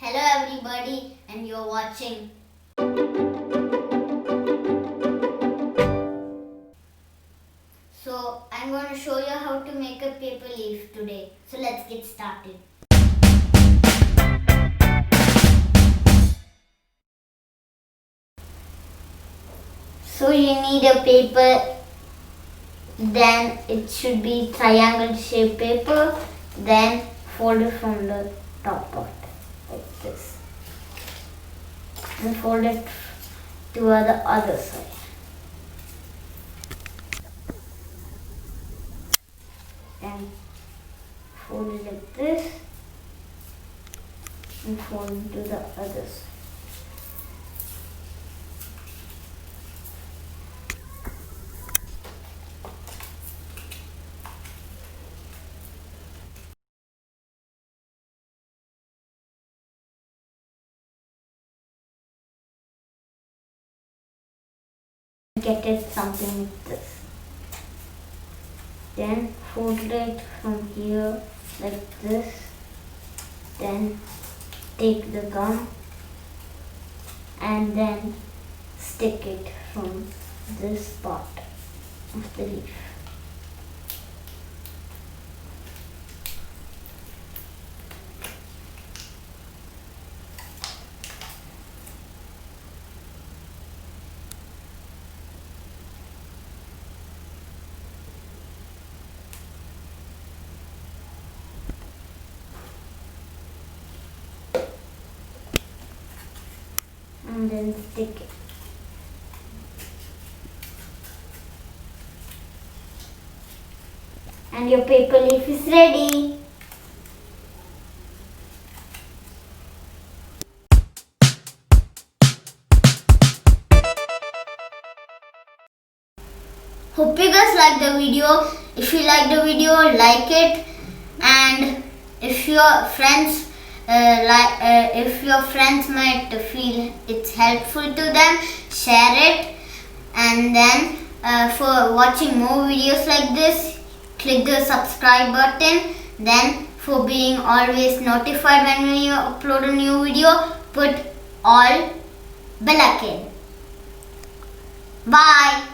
Hello everybody, and you're watching. So I'm going to show you how to make a paper leaf today. So let's get started. So you need a paper, then it should be triangle shaped paper, then fold it from the top part like this. And fold it to the other side. And fold it like this and fold it to the other side. Get it something like this. Then fold it from here like this. Then take the gum and then stick it from this part of the leaf. And then stick it. And your paper leaf is ready. Hope you guys like the video. If you like the video, like it, and if your friends if your friends might feel it's helpful to them, share it. And then for watching more videos like this, click the subscribe button. Then for being always notified when we upload a new video, put all bell icon. Bye.